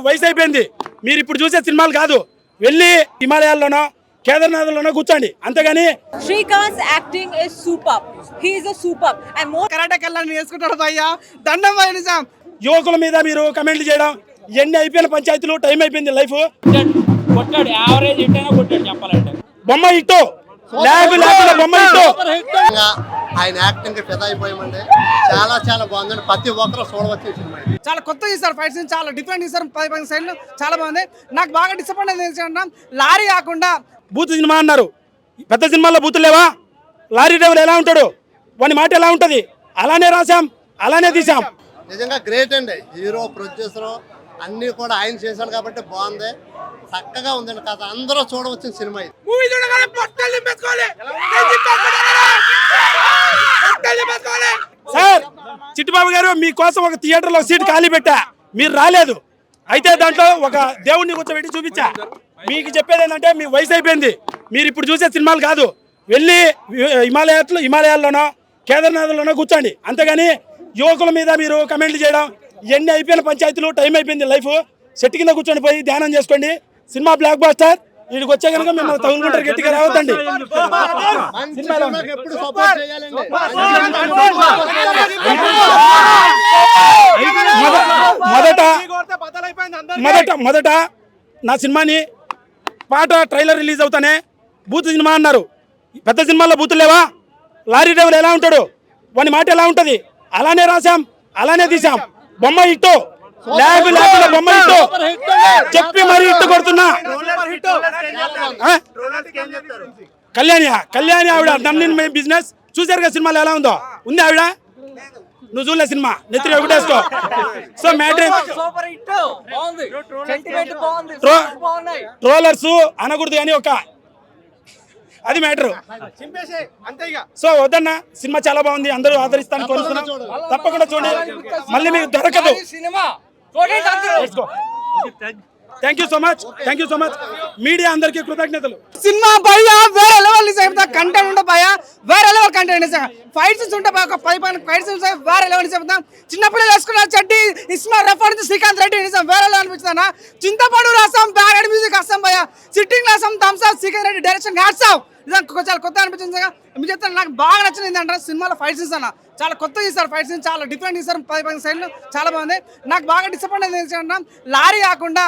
మీకు వయసు అయిపోయింది, మీరు ఇప్పుడు చూసే సినిమాలు కాదు. వెళ్ళి హిమాలయాల్లోనో కేదార్నాథ్లోనో కూర్చోండి, అంతేగాని. Srikanth acting is super, he is super and more karate కళ్ళని వేసుకుంటాడు భయ్యా, దండం భయ్య నిజం. యువకుల మీద మీరు కమెంట్లు చేయడం, ఎన్ని అయిపోయిన పంచాయతీలు, టైం అయిపోయింది లైఫ్. కొట్టాడు, యావరేజ్ హిట్ అయినా కొట్టాడు చెప్పాలంటే. బొమ్మ ఇట్టు లేకుండా బొమ్మ ఇట్టు. ఆయన యాక్టింగ్ ఫిదా అయిపోయామండి. చాలా చాలా బాగుందండి, ప్రతి ఒక్కరు చూడవచ్చు సినిమా. చాలా కొత్త తీసారు ఫైట్ సీన్, చాలా డిఫరెంట్ తీసారు. 10 సైడ్లు చాలా బాగుంది. నాకు బాగా డిసప్పాయింట్ అయింది, లారీ కాకుండా బూత్ సినిమా అన్నారు. పెద్ద సినిమాల్లో బూతులు లేవా? లారీ డ్రైవర్ ఎలా ఉంటాడు, వాని మాట ఎలా ఉంటుంది, అలానే రాసాం, అలానే తీసాం. నిజంగా గ్రేట్ అండి. హీరో ప్రొడ్యూసర్ అన్ని కూడా ఆయన చేశాడు కాబట్టి బాగుంది, చక్కగా ఉందండి కథ. అందరూ చూడవచ్చిన సినిమా ఇది. సార్ చిట్టిబాబు గారు, మీకోసం ఒక థియేటర్లో సీట్ ఖాళీ పెట్టా, మీరు రాలేదు. అయితే దాంట్లో ఒక దేవుడిని కూర్చోబెట్టి చూపించా. మీకు చెప్పేది ఏంటంటే, మీ వయసు అయిపోయింది, మీరు ఇప్పుడు చూసే సినిమాలు కాదు. వెళ్ళి హిమాలయాల్లోనో కేదార్నాథ్లోనో కూర్చోండి, అంతేగాని యువకుల మీద మీరు కమెంట్లు చేయడం, ఎన్ని అయిపోయిన పంచాయతీలు, టైం అయిపోయింది లైఫ్. సెట్ కింద కూర్చొని పోయి ధ్యానం చేసుకోండి. సినిమా బ్లాక్ బాస్టర్. వీడికి వచ్చే కనుక మిమ్మల్ని తగులుకుంటారు, గట్టిగా రావద్దండి. ఎప్పుడు సపోర్ట్ చేయాలండి. మొదట నా సినిమాని పాట ట్రైలర్ రిలీజ్ అవుతానే బూత్ సినిమా అన్నారు. పెద్ద సినిమాల్లో బూతులు లేవా? లారీ డ్రైవర్ ఎలా ఉంటాడు, వాని మాట ఎలా ఉంటుంది, అలానే రాసాం, అలానే తీసాం. బొమ్మ ఇట్టు లేకుండా బొమ్మ ఇట్టు చెప్పి మరి ఇట్టు కొడుతున్నా. కళ్యాణి ఆవిడ నన్ను బిజినెస్ చూసారు కదా, సినిమాలో ఎలా ఉందో ఉంది ఆవిడ. నువ్వు చూడలే సినిమా, నెత్తిరి ఒకటేసుకో. సో మ్యాటర్ ట్రోలర్స్ అనకూడదు కానీ ఒక అది మ్యాటర్. సో వద్దన్నా, సినిమా చాలా బాగుంది, అందరూ ఆదరిస్తాను కోరుతున్నాం. తప్పకుండా చూడండి, మళ్ళీ మీకు దొరకదు. Thank you so much media అందరికీ కృతజ్ఞతలు. సినిమా భయ్యా వేరే లెవెల్ చెప్తా. కంటెంట్ ఉంటే భయ్యా వేరే లెవెల్ కంటెంట్ నిజంగా. ఫైట్స్ ఉంటే ఒక 10 ఫైట్స్ వేరే లెవెల్ చెప్తాం. చిన్నపిల్లలు వేసుకున్న చెడ్డి ఇస్మా రెఫర్ శ్రీకాంత్ రెడ్డి నిజం వేరే లెవెల్ అనిపిస్తుందా. చింతపడు రాసాం, బ్యాక్ మ్యూజిక్ వస్తాం భయ్యా, సిట్టింగ్ రాసాం, thumbs up, Srikanth Reddy direction hats off. నిజంగా చాలా కొత్త అనిపించింది. మీరు చెప్తాను, నాకు బాగా నచ్చింది ఏంటంటే సినిమాలో ఫైట్ సీన్స్ అన్న చాలా కొత్త తీసారు. ఫైట్ సీన్స్ చాలా డిఫరెంట్ తీసారు. 10 సైడ్లు చాలా బాగుంది. నాకు బాగా డిసప్పాయింట్ అయింది ఏంటంటే, లారీ కాకుండా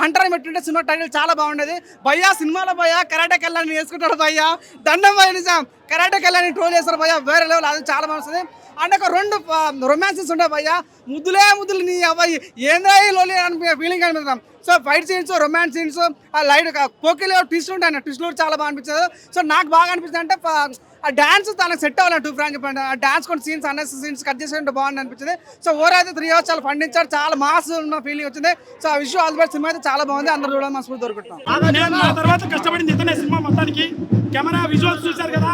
హంటర్ అని పెట్టుంటే సినిమా టైటిల్ చాలా బాగుండేది భయ్యా. సినిమాలో భయ్యా కరాటే కళ్ళని వేసుకుంటాడు భయ్యా, దండం భయ్య నిజం. కరాటే కళ్ళని ట్రోల్ చేస్తారు భయ్యా, వేరే లెవెల్. అది చాలా బాగుంటుంది. అండ్ ఒక 2 రొమాన్సెస్ ఉంటాయి భయ్యా, ముద్దులు నీ అబ్బాయి ఏంద్రా లోలి అని ఫీలింగ్ అనిపిస్తాం. So fight scenes, romance scenes, ఆ లైట్ కోకిలో ట్విస్ట్ ఉంటాయి, ట్విస్ట్లు చాలా బాగా అనిపించదు. సో నాకు బాగా అనిపిస్తుంది అంటే ఆ డాన్స్ తనకు సెట్ అవ్వాలి. 2 ఫ్రాంక్ చెప్పండి, ఆ డాన్స్ కొన్ని సీన్స్ అన్నెసరీ సీన్స్ కట్ చేసి బాగుంది అనిపించింది. సో ఓవర్ అయితే 3 hours చాలా పండించారు, చాలా మాస్ ఉన్న ఫీలింగ్ వచ్చింది. సో ఆ విషయం ఆల్ ది బెస్ట్. సినిమా అయితే చాలా బాగుంది, అందరూ చూడాలి, మా స్కూల్ దొరుకుతాం. నేను నా తర్వాత కష్టపడింది ఇతనే. సినిమా మొత్తానికి కెమెరా విజువల్స్ చూశారు కదా,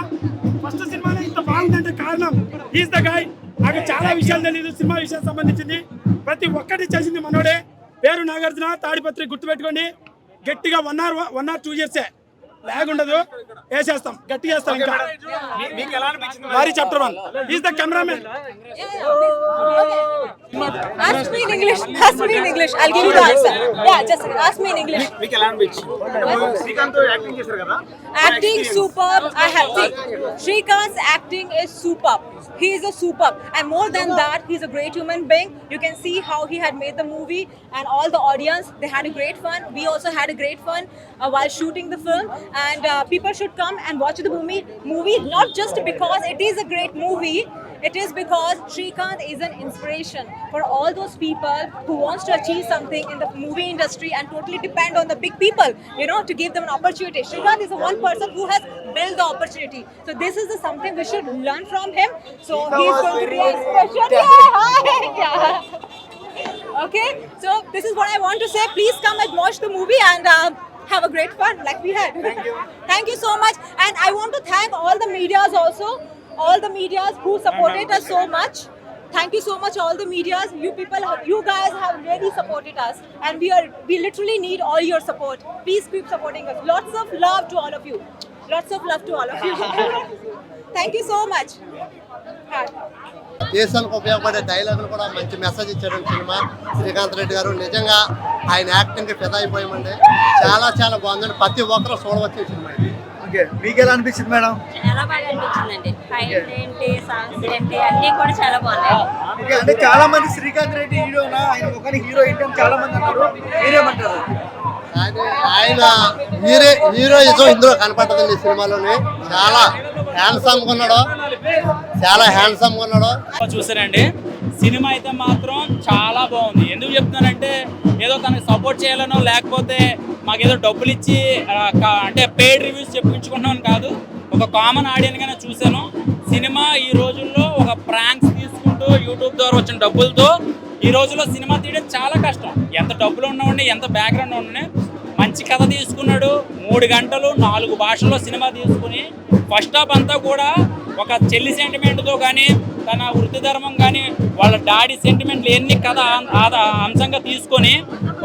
ఫస్ట్ సినిమాలో ఇంత బాగుందంటే కారణం ఈజ్ ద గాయ్. నాకు చాలా విషయాలు తెలియదు సినిమా విషయానికి సంబంధించింది, ప్రతి ఒక్కటి చేసింది మనోడే. పేరు నాగార్జున, తాడిపత్రి, గుర్తుపెట్టుకోండి. గట్టిగా 1 or 2 years లాగ్ ఉండదు, వేసేస్తాం, గట్టి చేస్తాం. ఇంకా వారి chapter 1 is the cameraman. Ask me in English. I'll give you the answer. Yeah, just ask me in English. Acting superb. I have seen Shrikant's acting is superb. He is a superb, and more than that, he's a great human being. You can see how he had made the movie, and all the audience, they had a great fun. We also had a great fun while shooting the film, and people should come and watch the movie not just because it is a great movie. It is because Shrikant is an inspiration for all those people who wants to achieve something in the movie industry and totally depend on the big people, to give them an opportunity. Shrikant is the one person who has built the opportunity. So this is something we should learn from him. So he is going to be special. Yeah. Okay. So this is what I want to say. Please come and watch the movie and have a great fun like we had. Thank you so much. And I want to thank all the medias also. All the medias who supported us so much. Thank you so much, all the medias. You guys have really supported us, and we literally need all your support. Please keep supporting us. Lots of love to all of you. Thank you so much. దేశానికి ఉపయోగపడే డైలాగులు కూడా మంచి message ఇచ్చాడు cinema. Srikanth Reddy గారు నిజంగా ఆయన యాక్టింగ్కి ఫిదా అయిపోయామండి. చాలా చాలా బాగుందండి. ప్రతి ఒక్కరు చూడవచ్చు సినిమా. ఓకే, మీకు ఎలా అనిపించింది మేడం? చాలా బాగా అనిపించిందండి. ఫైట్ ఏంటి, సాంగ్స్ ఏంటి, అన్ని కూడా చాలా బాగున్నాయి. ఓకే, అంటే చాలా మంది శ్రీకాంత్ రెడ్డి హీరోనా, ఆయన ఒకరి హీరో ఏంటి అని చాలా మంది అన్నారు, మీరేమంటారు? ఆయన హీరోయిజం ఇందులో కనపడుతుంది సినిమాలోని. చాలా హ్యాండ్సమ్ గా ఉన్నాడు, చాలా హ్యాండ్సమ్ గా ఉన్నాడు. చూసానండి, సినిమా అయితే మాత్రం చాలా బాగుంది. ఎందుకు చెప్తున్నానంటే ఏదో తనకి సపోర్ట్ చేయాలనో లేకపోతే మాకేదో డబ్బులు ఇచ్చి అంటే పెయిడ్ రివ్యూస్ చెప్పించుకుంటున్నాం కాదు, ఒక కామన్ ఆడియన్గానే చూశాను. సినిమా ఈ రోజుల్లో ఒక ప్రాంక్స్ తీసుకుంటూ యూట్యూబ్ ద్వారా వచ్చిన డబ్బులతో ఈ రోజుల్లో సినిమా తీయడం చాలా కష్టం. ఎంత డబ్బులు ఉన్నవాడిని, ఎంత బ్యాక్గ్రౌండ్ ఉన్నవాడిని, మంచి కథ తీసుకున్నాడు. 3 గంటలు 4 భాషల్లో సినిమా తీసుకుని ఫస్ట్ హాఫ్ అంతా కూడా ఒక చెల్లి సెంటిమెంట్తో కానీ, తన వృత్తి ధర్మం కానీ, వాళ్ళ డాడీ సెంటిమెంట్లు ఎన్ని కథ అంశంగా తీసుకొని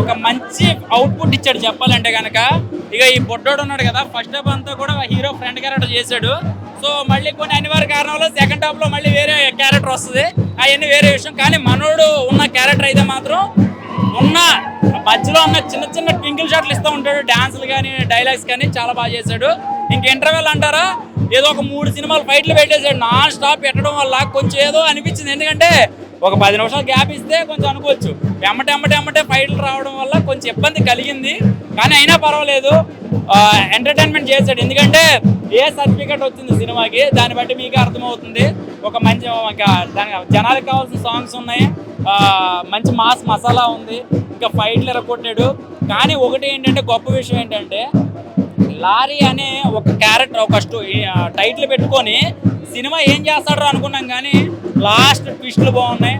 ఒక మంచి అవుట్పుట్ ఇచ్చాడు చెప్పాలంటే కనుక. ఇక ఈ బొడ్డోడు ఉన్నాడు కదా, ఫస్ట్ హాఫ్ అంతా కూడా హీరో ఫ్రెండ్ క్యారెక్టర్ చేశాడు. సో మళ్ళీ కొన్ని అనివార్య కారణాల వల్ల సెకండ్ హాఫ్లో మళ్ళీ వేరే క్యారెక్టర్ వస్తుంది, అవన్నీ వేరే విషయం. కానీ మనోడు ఉన్న క్యారెక్టర్ అయితే మాత్రం ఉన్న మధ్యలో ఉన్న చిన్న చిన్న ట్వింకిల్ షాట్లు ఇస్తూ ఉంటాడు. డాన్సులు కానీ డైలాగ్స్ కానీ చాలా బాగా చేశాడు. ఇంక ఇంటర్వెల్ అంటారా, ఏదో ఒక 3 సినిమాలు ఫైట్లు పెట్టేశాడు. నాన్ స్టాప్ పెట్టడం వల్ల కొంచెం ఏదో అనిపించింది. ఎందుకంటే ఒక 10 నిమిషాలు గ్యాప్ ఇస్తే కొంచెం అనుకోవచ్చు. ఎమ్మటే ఫైట్లు రావడం వల్ల కొంచెం ఇబ్బంది కలిగింది. కానీ అయినా పర్వాలేదు, ఎంటర్టైన్మెంట్ చేశాడు. ఎందుకంటే ఏ సర్టిఫికెట్ వచ్చింది సినిమాకి, దాన్ని బట్టి మీకే అర్థమవుతుంది. ఒక మంచి జనాలకు కావాల్సిన సాంగ్స్ ఉన్నాయి, మంచి మాస్ మసాలా ఉంది, ఇంకా ఫైట్లు ఎరగొట్టాడు. కానీ ఒకటి ఏంటంటే గొప్ప విషయం ఏంటంటే, లారీ అనే ఒక క్యారెక్టర్ ఒక టైటిల్ పెట్టుకొని సినిమా ఏం చేస్తాడో అనుకున్నాం. కానీ లాస్ట్ ట్విస్ట్లు బాగున్నాయి.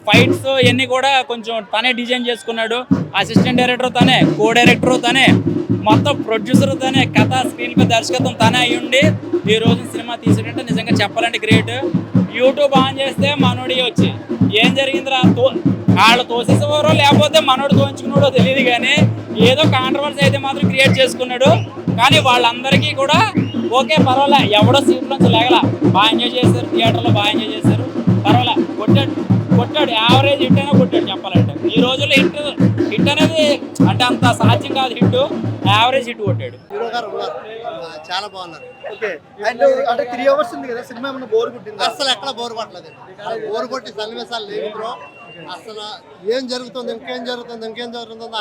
ఫైట్స్ ఇవన్నీ కూడా కొంచెం తనే డిజైన్ చేసుకున్నాడు. అసిస్టెంట్ డైరెక్టర్ తనే, కో డైరెక్టర్ తనే, మొత్తం ప్రొడ్యూసర్ తనే, కథ స్క్రీన్ పై దర్శకత్వం తనే అయి ఉండి ఈ రోజు సినిమా తీసేటంటే నిజంగా చెప్పాలంటే గ్రేట్. యూట్యూబ్ ఆన్ చేస్తే మనోడి వచ్చి ఏం జరిగిందిరా, వాళ్ళు తోసేసేవారో లేకపోతే మనోడు తోయించుకున్నాడో తెలియదు. కానీ ఏదో కాంట్రవర్సీ అయితే మాత్రం క్రియేట్ చేసుకున్నాడు. కానీ వాళ్ళందరికీ కూడా ఓకే పర్వాలే, ఎవడో సీట్ నుంచి లేగల, బాగా ఎంజాయ్ చేశారు, థియేటర్లో బాగా ఎంజాయ్ చేశారు, పర్వాలే. కొట్టాడు యావరేజ్ హిట్ అయినా కొట్టాడు చెప్పాలంటే. ఈ రోజుల్లో హిట్ అనేది అంటే అంత సాధ్యం కాదు, హిట్ యావరేజ్ హిట్ కొట్టాడు. హీరో గారు ఉన్నారు, చాలా బాగున్నారు. ఓకే, అండ్ అంటే 3 అవర్స్ ఉంది కదా సినిమా, ఏమన్నా బోర్ కొట్టింది? అసలు ఎక్కడ బోర్ కొట్టలేదు. బోర్ కొట్టి సన్నివేశాలు లేవు బ్రో. అసలు ఏం జరుగుతుంది, ఇంకేం జరుగుతుంది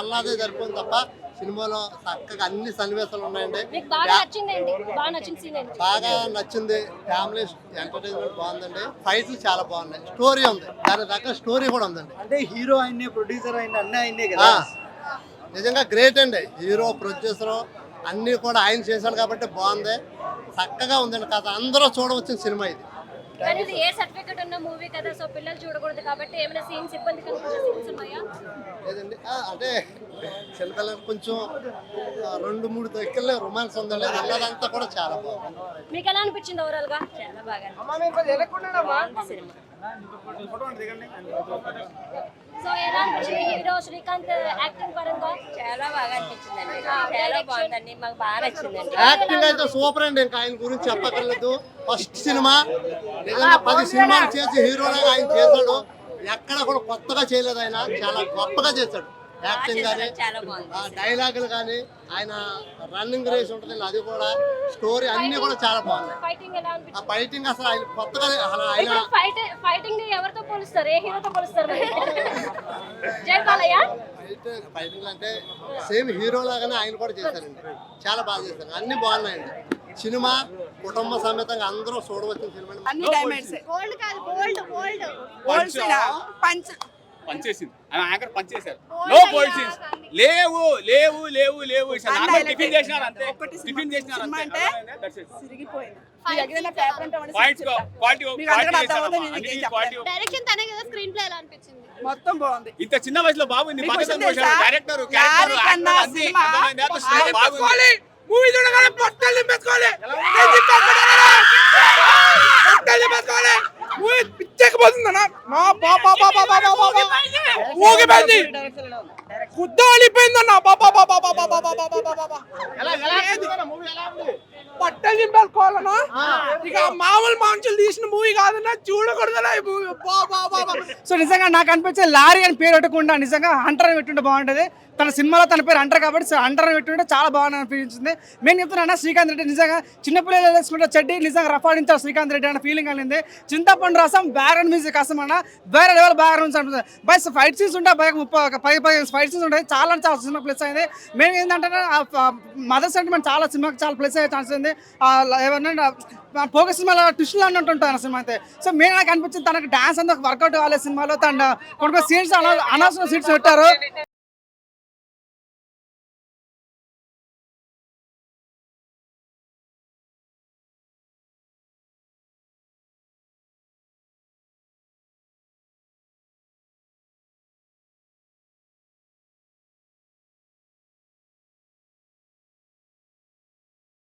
అన్నదే జరుగుతుంది తప్ప సినిమాలో చక్కగా అన్ని సన్నివేశాలు ఉన్నాయండి. బాగా నచ్చింది. ఫ్యామిలీ ఎంటర్టైన్మెంట్ బాగుందండి. ఫైట్లు చాలా బాగున్నాయి. స్టోరీ ఉంది, దాని దగ్గర స్టోరీ కూడా ఉందండి. అంటే హీరో ఆయనే, ప్రొడ్యూసర్ అయిన అన్నీ ఆయనే కదా. నిజంగా గ్రేట్ అండి. హీరో ప్రొడ్యూసర్ అన్నీ కూడా ఆయన చేశాడు కాబట్టి బాగుంది, చక్కగా ఉందండి కథ. అందరూ చూడవచ్చిన సినిమా ఇది. కానీ ఇది ఏ సర్టిఫికెట్ ఉన్న మూవీ కదా, సో పిల్లలు చూడకూడదు కాబట్టి ఏమైనా సీన్స్ ఇబ్బంది కనిపించే సీన్స్ ఉన్నాయా? లేదండి, అంటే చిన్నపిల్లలకు కొంచెం 2-3 దగ్గరలో రొమాన్స్ ఉందండి. అన్నదంతా కూడా చాలా బాగుంది. మీకు ఎలా అనిపించింది ఓవరాల్ గా? చాలా బాగా సినిమా. సో ఎలా అనిపించింది హీరో శ్రీకాంత్ యాక్టింగ్ పరంగా? చాలా బాగా అనిపించిందండి, చాలా బాగుందండి, మాకు బాగా నచ్చిందండి. యాక్టింగ్ అయితే సూపర్ అండి, ఇంకా ఆయన గురించి చెప్పక్కర్లేదు. ఫస్ట్ సినిమా నిజంగా 10 సినిమాలు చేసి హీరోలాగా ఆయన చేశాడు. ఎక్కడ కూడా కొత్తగా చేయలేదు, ఆయన చాలా గొప్పగా చేశాడు. యాక్టింగ్ కానీ, డైలాగులు కానీ, ఆయన రన్నింగ్ రేస్ ఉంటుంది అది కూడా, స్టోరీ అన్ని కూడా చాలా బాగున్నాయి. ఆ ఫైటింగ్ అసలు ఆయన కొత్తగా ఆయన ఫైటింగ్ ఎవరితో పోలుస్తారు, ఏ హీరోతో పోలుస్తారు? ఫైటింగ్ అంటే సేమ్ హీరో లాగానే ఆయన కూడా చేశారండి, చాలా బాగా చేశారు. అన్ని బాగున్నాయండి. సినిమా కుటుంబ సమేతంగా అందరూ చూడవచ్చిన సినిమా. అన్ని డైమండ్స్ పనిచేసింది యాంకర్ పనిచేశారు. నో బోల్డ్ సీన్స్ లేవు లేవు లేవు లేవు టిఫిన్ చేసినారు అంతే. టిఫిన్ చేసినారు అంతే. మొత్తం బాగుంది. ఇంత చిన్న వయసులో బాగుంది. డైరెక్టర్ మూవీ చూడగానే పొట్టలు నింపేసుకోవాలి, పిచ్చెక్కిపోతుందన్నా. ఊగిపోయింది, గుద్ద అలిపోయిందన్నా. పట్టలు చింపేసుకోవాలన్నా ఇక మామూలు మనుషులు తీసిన మూవీ కాదన్నా చూడకూడదన్నా ఈ మూవీ సో నిజంగా నాకు అనిపించే లారీ అని పేరు పెట్టకుండా నిజంగా హంటర్ అని పెట్టుంటే బాగుంటుంది. తన సినిమాలో తన పేరు హంటర్ కాబట్టి హంటర్ అని పెట్టుంటే చాలా బాగా అనిపించింది. మేము చెప్తున్నా శ్రీకాంత్ రెడ్డి నిజంగా చిన్నపిల్లలు వేసుకుంటే చెడ్డి నిజంగా రఫాడించారు శ్రీకాంత్ రెడ్డి అన్న ఫీలింగ్ అనేది. చింతపండు రసం బ్యాక్గ్రౌండ్ మ్యూజిక్ కోసం అన్న వేరే లెవెల్ బ్యాక్గ్రౌండ్స్ అనిపిస్తుంది. బస్ ఫైట్ సీన్స్ ఉంటాయి, బయట 30 ఫైట్ సీన్స్ ఉంటాయి, చాలా సినిమా ప్లస్ అయింది. మేము ఏంటంటే మదర్ సెంటిమెంట్ చాలా సినిమాకి చాలా ప్లస్ అయ్యే ఛాన్స్ ఉంది. ఏమన్నా పోక సినిమాలో ట్విస్టులు అన్నట్టు ఉంటాను సినిమా అయితే. సో మేము నాకు అనిపించింది తనకు డాన్స్ అంతా వర్కౌట్ కాలేదు సినిమాలో. తన కొన్ని సీన్స్ అనవసరం సీన్స్ పెట్టారు.